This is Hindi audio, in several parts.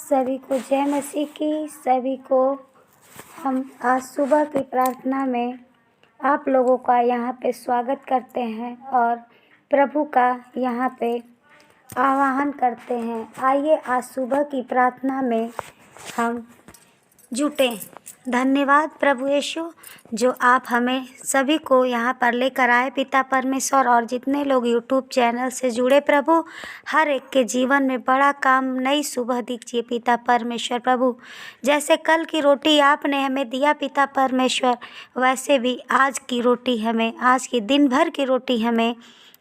सभी को जय मसीह की। सभी को हम आज सुबह की प्रार्थना में आप लोगों का यहाँ पे स्वागत करते हैं और प्रभु का यहाँ पे आवाहन करते हैं। आइए आज सुबह की प्रार्थना में हम जुटें। धन्यवाद प्रभु यीशु जो आप हमें सभी को यहाँ पर लेकर आए पिता परमेश्वर, और जितने लोग यूट्यूब चैनल से जुड़े प्रभु, हर एक के जीवन में बड़ा काम नई सुबह दीजिए पिता परमेश्वर प्रभु। जैसे कल की रोटी आपने हमें दिया पिता परमेश्वर, वैसे भी आज की रोटी हमें, आज की दिन भर की रोटी हमें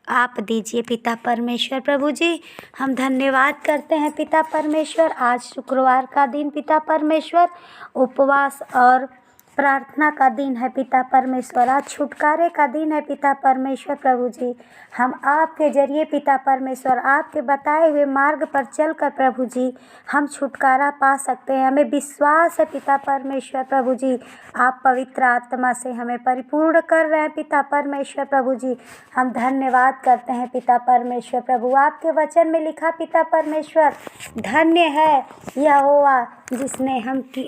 आप दीजिए पिता परमेश्वर प्रभु जी। हम धन्यवाद करते हैं पिता परमेश्वर। आज शुक्रवार का दिन पिता परमेश्वर, उपवास और प्रार्थना का दिन है पिता परमेश्वर। आज छुटकारे का दिन है पिता परमेश्वर प्रभु जी। हम आपके जरिए पिता परमेश्वर, आपके बताए हुए मार्ग पर चलकर प्रभु जी हम छुटकारा पा सकते हैं। हमें विश्वास है पिता परमेश्वर प्रभु जी, आप पवित्र आत्मा से हमें परिपूर्ण कर रहे हैं पिता परमेश्वर प्रभु जी। हम धन्यवाद करते हैं पिता परमेश्वर प्रभु। आपके वचन में लिखा पिता परमेश्वर, धन्य है यहोवा जिसने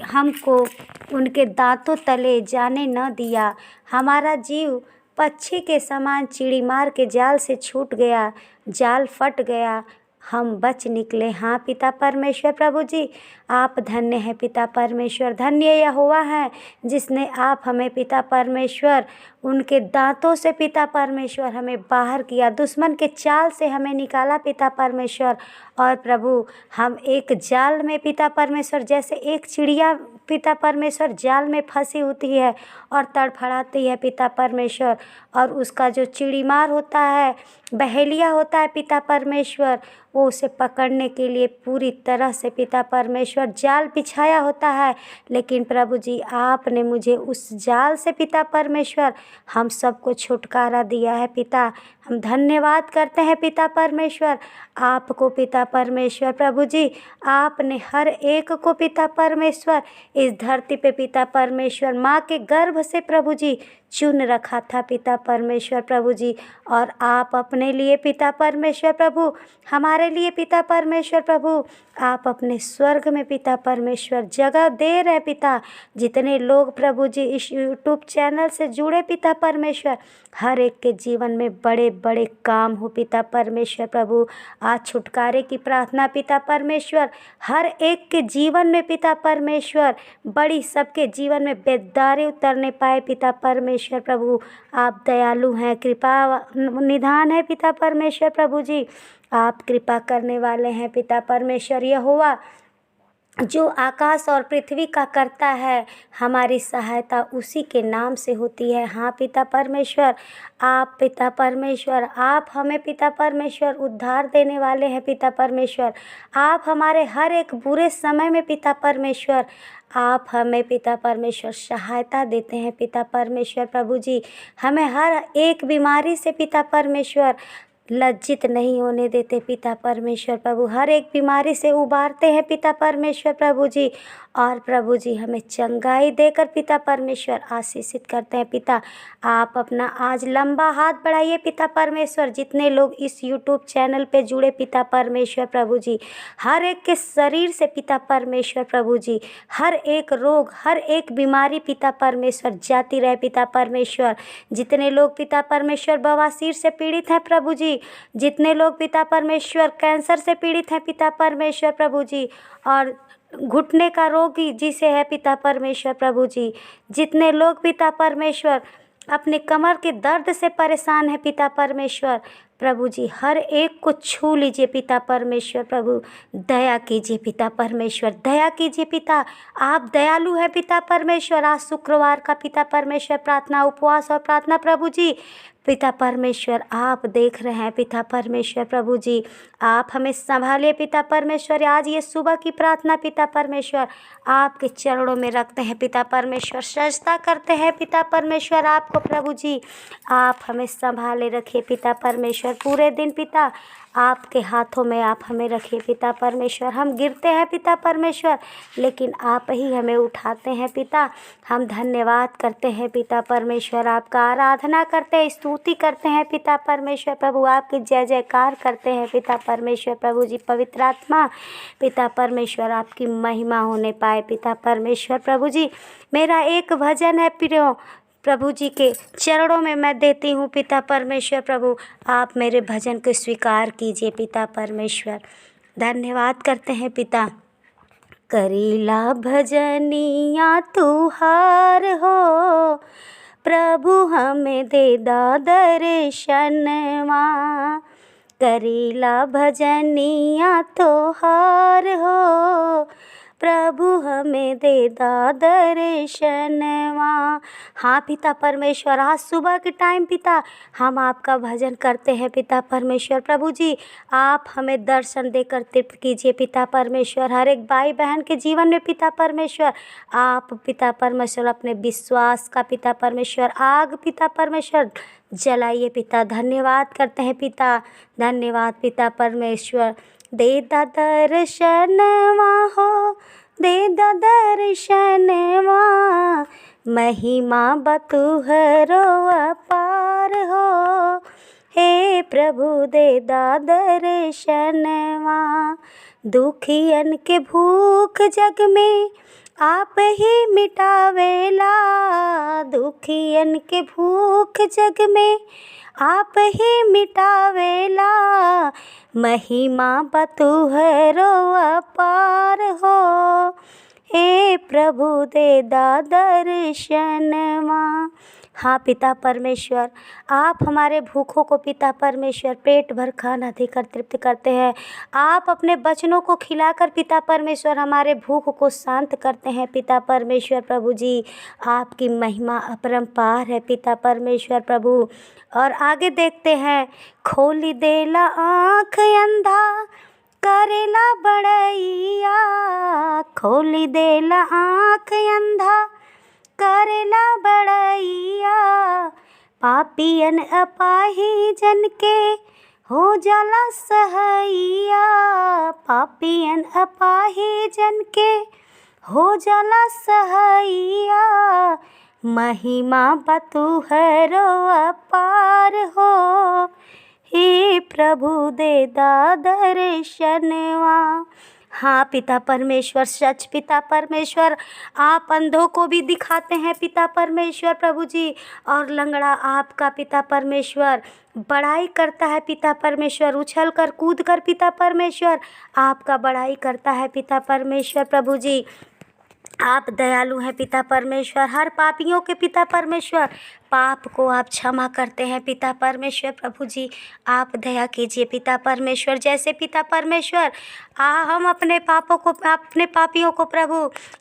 हमको उनके दांतों तले जाने न दिया। हमारा जीव पक्षी के समान चिड़ी मार के जाल से छूट गया, जाल फट गया, हम बच निकले। हाँ पिता परमेश्वर प्रभु जी, आप धन्य हैं पिता परमेश्वर। धन्य यहोवा है जिसने आप हमें पिता परमेश्वर उनके दांतों से पिता परमेश्वर हमें बाहर किया, दुश्मन के चाल से हमें निकाला पिता परमेश्वर। और प्रभु हम एक जाल में पिता परमेश्वर, जैसे एक चिड़िया पिता परमेश्वर जाल में फंसी होती है और तड़फड़ाती है पिता परमेश्वर, और उसका जो चिड़ीमार होता है, बहेलिया होता है पिता परमेश्वर, वो उसे पकड़ने के लिए पूरी तरह से पिता परमेश्वर जाल बिछाया होता है। लेकिन प्रभु जी आपने मुझे उस जाल से पिता परमेश्वर हम सबको छुटकारा दिया है पिता। हम धन्यवाद करते हैं पिता परमेश्वर आपको पिता परमेश्वर प्रभु जी। आपने हर एक को पिता परमेश्वर इस धरती पे पिता परमेश्वर माँ के गर्भ से प्रभु जी चुन रखा था पिता परमेश्वर प्रभु जी। और आप अपने लिए पिता परमेश्वर प्रभु, हमारे लिए पिता परमेश्वर प्रभु, आप अपने स्वर्ग में पिता परमेश्वर जगह दे रहे पिता। जितने लोग प्रभु जी इस यूट्यूब चैनल से जुड़े पिता परमेश्वर, हर एक के जीवन में बड़े बड़े काम हो पिता परमेश्वर प्रभु। आज छुटकारे की प्रार्थना पिता परमेश्वर, हर एक के जीवन में पिता परमेश्वर बड़ी, सबके जीवन में बेदारी उतरने पाए पिता परमेश्वर प्रभु। आप दयालु हैं, कृपा निधान है पिता परमेश्वर प्रभु जी। आप कृपा करने वाले हैं पिता परमेश्वर यहोवा, जो आकाश और पृथ्वी का करता है, हमारी सहायता उसी के नाम से होती है। हाँ पिता परमेश्वर, आप पिता परमेश्वर, आप हमें पिता परमेश्वर उद्धार देने वाले हैं पिता परमेश्वर। आप हमारे हर एक बुरे समय में पिता परमेश्वर आप हमें पिता परमेश्वर सहायता देते हैं पिता परमेश्वर प्रभु जी। हमें हर एक बीमारी से पिता परमेश्वर लज्जित नहीं होने देते पिता परमेश्वर प्रभु। हर एक बीमारी से उबारते हैं पिता परमेश्वर प्रभु जी। और प्रभु जी हमें चंगाई देकर पिता परमेश्वर आशीषित करते हैं पिता। आप अपना आज लंबा हाथ बढ़ाइए पिता परमेश्वर। जितने लोग इस यूट्यूब चैनल पे जुड़े पिता परमेश्वर प्रभु जी, हर एक के शरीर से पिता परमेश्वर प्रभु जी हर एक रोग, हर एक बीमारी पिता परमेश्वर जाती रहे पिता परमेश्वर। जितने लोग पिता परमेश्वर बवासीर से पीड़ित हैं प्रभु जी, जितने लोग पिता परमेश्वर कैंसर से पीड़ित हैं पिता परमेश्वर प्रभु जी, और घुटने का रोगी जिसे है पिता परमेश्वर प्रभु जी, जितने लोग पिता परमेश्वर अपने कमर के दर्द से परेशान है पिता परमेश्वर प्रभु जी, हर एक को छू लीजिए पिता परमेश्वर प्रभु। दया कीजिए पिता परमेश्वर, दया कीजिए पिता। आप दयालु हैं पिता परमेश्वर। आज शुक्रवार का पिता परमेश्वर प्रार्थना, उपवास और प्रार्थना प्रभु जी, पिता परमेश्वर आप देख रहे हैं पिता परमेश्वर प्रभु जी। आप हमें संभालिए पिता परमेश्वर। आज ये सुबह की प्रार्थना पिता परमेश्वर आपके चरणों में रखते हैं पिता परमेश्वर, सजदा करते हैं पिता परमेश्वर आपको प्रभु जी। आप हमें संभाले रखिए पिता परमेश्वर पूरे दिन पिता। आपके हाथों में आप हमें रखिए पिता परमेश्वर। हम गिरते हैं पिता परमेश्वर, लेकिन आप ही हमें उठाते हैं पिता। हम धन्यवाद करते हैं पिता परमेश्वर, आपका आराधना करते हैं, स्तुति करते हैं पिता परमेश्वर प्रभु, आपकी जय जयकार करते हैं पिता परमेश्वर प्रभु जी। पवित्र आत्मा पिता परमेश्वर आपकी महिमा होने पाए पिता परमेश्वर प्रभु जी। मेरा एक भजन है प्रियो प्रभु जी के चरणों में मैं देती हूँ पिता परमेश्वर प्रभु, आप मेरे भजन को स्वीकार कीजिए पिता परमेश्वर। धन्यवाद करते हैं पिता। करीला भजनिया तुहार हो, प्रभु हमें दे दा दर्शनवा। करीला भजनिया तुहार हो, प्रभु हमें दे दा दर्शनवा। हाँ पिता परमेश्वर, आज सुबह के टाइम पिता हम आपका भजन करते हैं पिता परमेश्वर प्रभु जी। आप हमें दर्शन देकर तृप्त कीजिए पिता परमेश्वर। हर एक भाई बहन के जीवन में पिता परमेश्वर आप पिता परमेश्वर अपने विश्वास का पिता परमेश्वर आग पिता परमेश्वर जलाइए पिता। धन्यवाद करते हैं पिता, धन्यवाद पिता परमेश्वर। दे दा दर्शनवा हो, दे दा दर्शनवा, महिमा बतुहरो अपार हो। हे प्रभु दे दा दर्शनवा। दुखियन के भूख जग में आप ही मिटावेला, दुखियन के भूख जग में आप ही मिटावेला। महिमा बतुहरो अपार हो, हे प्रभु दे दा दर्शनवा। हाँ पिता परमेश्वर, आप हमारे भूखों को पिता परमेश्वर पेट भर खाना देकर तृप्त करते हैं। आप अपने वचनों को खिलाकर पिता परमेश्वर हमारे भूख को शांत करते हैं पिता परमेश्वर प्रभु जी। आपकी महिमा अपरंपार है पिता परमेश्वर प्रभु। और आगे देखते हैं, खोली देला आँख अंधा करेला बड़ैया, खोली देला आँख अंधा करेला बड़ैया। पापियन अपाही जन के हो जाला सहैया, पापियन अपाही जन के हो जाला सहैया। महिमा बतुहरो अपार हो, हे प्रभु दे दा दर्शनवा। हाँ पिता परमेश्वर, सच पिता परमेश्वर, आप अंधों को भी दिखाते हैं पिता परमेश्वर प्रभु जी। और लंगड़ा आपका पिता परमेश्वर बड़ाई करता है पिता परमेश्वर, उछल कर कूद कर पिता परमेश्वर आपका बड़ाई करता है पिता परमेश्वर प्रभु जी। आप दयालु हैं पिता परमेश्वर। हर पापियों के पिता परमेश्वर पाप को आप क्षमा करते हैं पिता परमेश्वर प्रभु जी। आप दया कीजिए पिता परमेश्वर। जैसे पिता परमेश्वर हम अपने पापों को, अपने पापियों को प्रभु,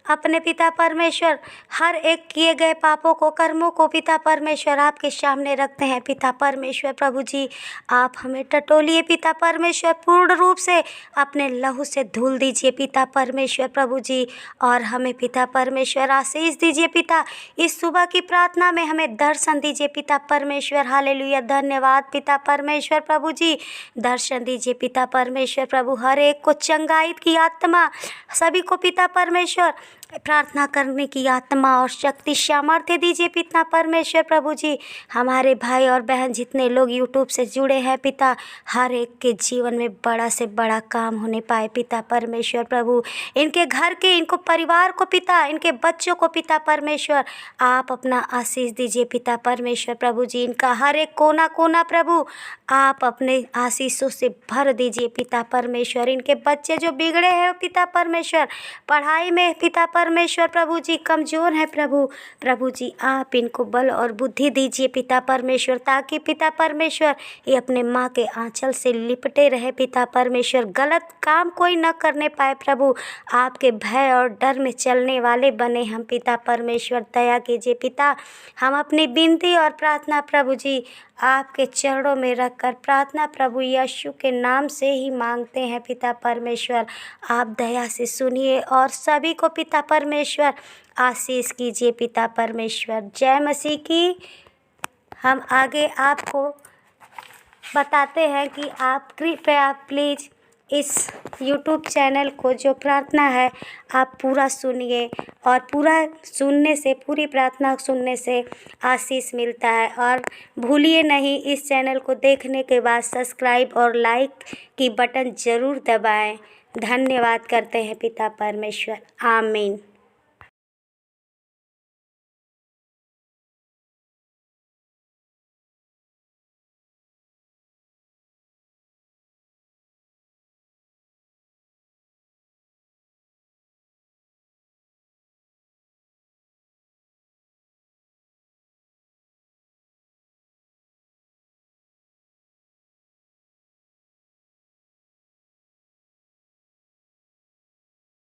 अपने पिता परमेश्वर हर एक किए गए पापों को, कर्मों को पिता परमेश्वर आपके सामने रखते हैं पिता परमेश्वर प्रभु जी। आप हमें टटोलिए पिता परमेश्वर, पूर्ण रूप से अपने लहू से धुल दीजिए पिता परमेश्वर प्रभु जी। और हमें पिता परमेश्वर आशीष दीजिए पिता। इस सुबह की प्रार्थना में हमें दर्शन दीजिए पिता परमेश्वर। हालेलुया, धन्यवाद पिता परमेश्वर प्रभु जी। दर्शन दीजिए पिता परमेश्वर प्रभु। हर एक को चंगाई की आत्मा, सभी को पिता परमेश्वर प्रार्थना करने की आत्मा और शक्ति सामर्थ्य दीजिए पिता परमेश्वर प्रभु जी। हमारे भाई और बहन जितने लोग यूट्यूब से जुड़े हैं पिता, हर एक के जीवन में बड़ा से बड़ा काम होने पाए पिता परमेश्वर प्रभु। इनके घर के, इनको परिवार को पिता, इनके बच्चों को पिता परमेश्वर आप अपना आशीष दीजिए पिता परमेश्वर प्रभु जी। इनका हर एक कोना कोना प्रभु आप अपने आशीषों से भर दीजिए पिता परमेश्वर। इनके बच्चे जो बिगड़े हैं पिता परमेश्वर, पढ़ाई में पिता परमेश्वर प्रभु जी कमज़ोर है प्रभु जी, आप इनको बल और बुद्धि दीजिए पिता परमेश्वर, ताकि पिता परमेश्वर ये अपने माँ के आंचल से लिपटे रहे पिता परमेश्वर। गलत काम कोई न करने पाए प्रभु। आपके भय और डर में चलने वाले बने हम पिता परमेश्वर। दया कीजिए पिता। हम अपनी विनती और प्रार्थना प्रभु जी आपके चरणों में रखकर प्रार्थना प्रभु यीशु के नाम से ही मांगते हैं पिता परमेश्वर। आप दया से सुनिए और सभी को पिता परमेश्वर आशीष कीजिए पिता परमेश्वर। जय मसीह की। हम आगे आपको बताते हैं कि आप कृपया प्लीज़ इस यूट्यूब चैनल को जो प्रार्थना है आप पूरा सुनिए, और पूरा सुनने से, पूरी प्रार्थना सुनने से आशीष मिलता है। और भूलिए नहीं, इस चैनल को देखने के बाद सब्सक्राइब और लाइक की बटन ज़रूर दबाएं। धन्यवाद करते हैं पिता परमेश्वर। आमीन।